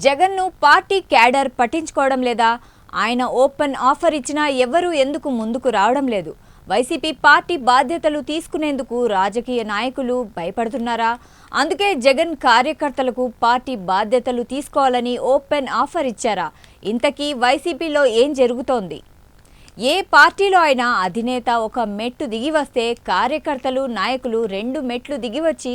జగన్ను party cadre పట్టించుకోవడం లేదా? ఆయన ఓపెన్ ఆఫర్ ఇచ్చినా ఎవరు ఎందుకు ముందుకు రావడం లేదు? వైసీపీ పార్టీ బాధ్యతలు తీసుకునేందుకు రాజకీయ నాయకులు భయపడుతున్నారా? అందుకే జగన్ కార్యకర్తలకు పార్టీ బాధ్యతలు తీసుకోవాలని ఓపెన్ ఆఫర్ ఇచ్చారా? ఇంతకీ వైసీపీలో ఏం జరుగుతోంది? ఏ పార్టీలో అయినా అధినేత ఒక మెట్టు దిగి వస్తే కార్యకర్తలు నాయకులు 2 మెట్లు దిగివచ్చి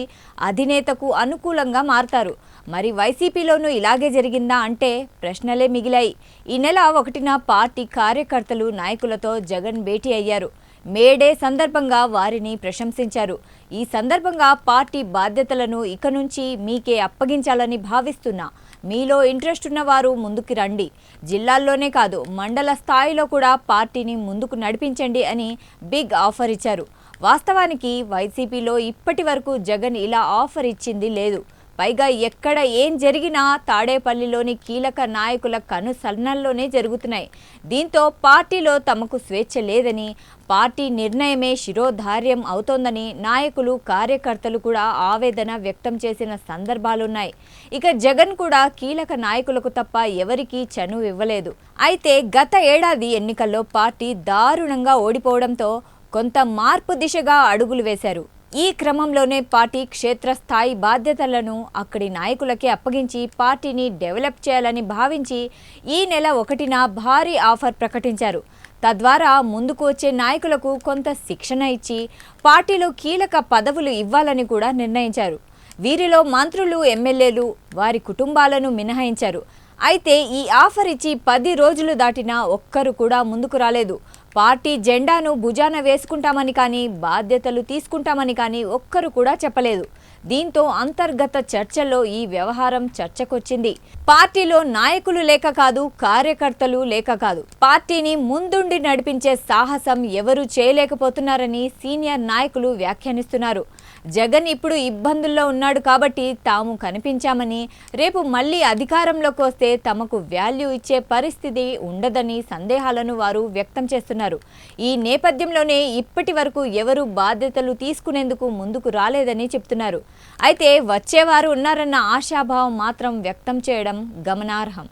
అధినేతకు అనుకూలంగా మారతారు. మరి వైసీపీలోనూ ఇలాగే జరిగిందా అంటే ప్రశ్నలే మిగిలాయి. ఈ నెల 1న పార్టీ కార్యకర్తలు నాయకులతో జగన్ భేటీ అయ్యారు. మేడే సందర్భంగా వారిని ప్రశంసించారు. ఈ సందర్భంగా పార్టీ బాధ్యతలను ఇక నుంచి మీకే అప్పగించాలని భావిస్తున్నా. మీలో ఇంట్రెస్ట్ ఉన్నవారు ముందుకు రండి. జిల్లాల్లోనే కాదు మండల స్థాయిలో కూడా పార్టీని ముందుకు నడిపించండి అని బిగ్ ఆఫర్ ఇచ్చారు. వాస్తవానికి వైసీపీలో ఇప్పటి వరకు జగన్ ఇలా ఆఫర్ ఇచ్చింది లేదు. పైగా ఎక్కడ ఏం జరిగినా తాడేపల్లిలోని కీలక నాయకుల కనుసన్నల్లోనే జరుగుతున్నాయి. దీంతో పార్టీలో తమకు స్వేచ్ఛ లేదని, పార్టీ నిర్ణయమే శిరోధార్యం అవుతోందని నాయకులు కార్యకర్తలు కూడా ఆవేదన వ్యక్తం చేసిన సందర్భాలున్నాయి. ఇక జగన్ కూడా కీలక నాయకులకు తప్ప ఎవరికీ చనువు ఇవ్వలేదు. అయితే గత ఏడాది ఎన్నికల్లో పార్టీ దారుణంగా ఓడిపోవడంతో కొంత మార్పు దిశగా అడుగులు వేశారు. ఈ క్రమంలోనే పార్టీ క్షేత్రస్థాయి బాధ్యతలను అక్కడి నాయకులకే అప్పగించి పార్టీని డెవలప్ చేయాలని భావించి ఈ నెల 1న భారీ ఆఫర్ ప్రకటించారు. తద్వారా ముందుకు వచ్చే నాయకులకు కొంత శిక్షణ ఇచ్చి పార్టీలో కీలక పదవులు ఇవ్వాలని కూడా నిర్ణయించారు. వీరిలో మంత్రులు, ఎమ్మెల్యేలు, వారి కుటుంబాలను మినహాయించారు. అయితే ఈ ఆఫర్ ఇచ్చి 10 రోజులు దాటినా ఒక్కరు కూడా ముందుకు రాలేదు. పార్టీ జెండాను భుజాన వేసుకుంటామని కానీ, బాధ్యతలు తీసుకుంటామని కానీ ఒక్కరు కూడా చెప్పలేదు. దీంతో అంతర్గత చర్చల్లో ఈ వ్యవహారం చర్చకొచ్చింది. పార్టీలో నాయకులు లేక కాదు, కార్యకర్తలు లేక కాదు, పార్టీని ముందుండి నడిపించే సాహసం ఎవరూ చేయలేకపోతున్నారని సీనియర్ నాయకులు వ్యాఖ్యానిస్తున్నారు. జగన్ ఇప్పుడు ఇబ్బందుల్లో ఉన్నాడు కాబట్టి తాము కనిపించామని, రేపు మళ్ళీ అధికారంలోకి వస్తే తమకు వాల్యూ ఇచ్చే పరిస్థితి ఉండదని సందేహాలను వారు వ్యక్తం చేస్తున్నారు. ఈ నేపథ్యంలోనే ఇప్పటి వరకు ఎవరు బాధ్యతలు తీసుకునేందుకు ముందుకు రాలేదని చెప్తున్నారు. అయితే వచ్చేవారు ఉన్నారన్న ఆశాభావం మాత్రం వ్యక్తం చేయడం గమనార్హం.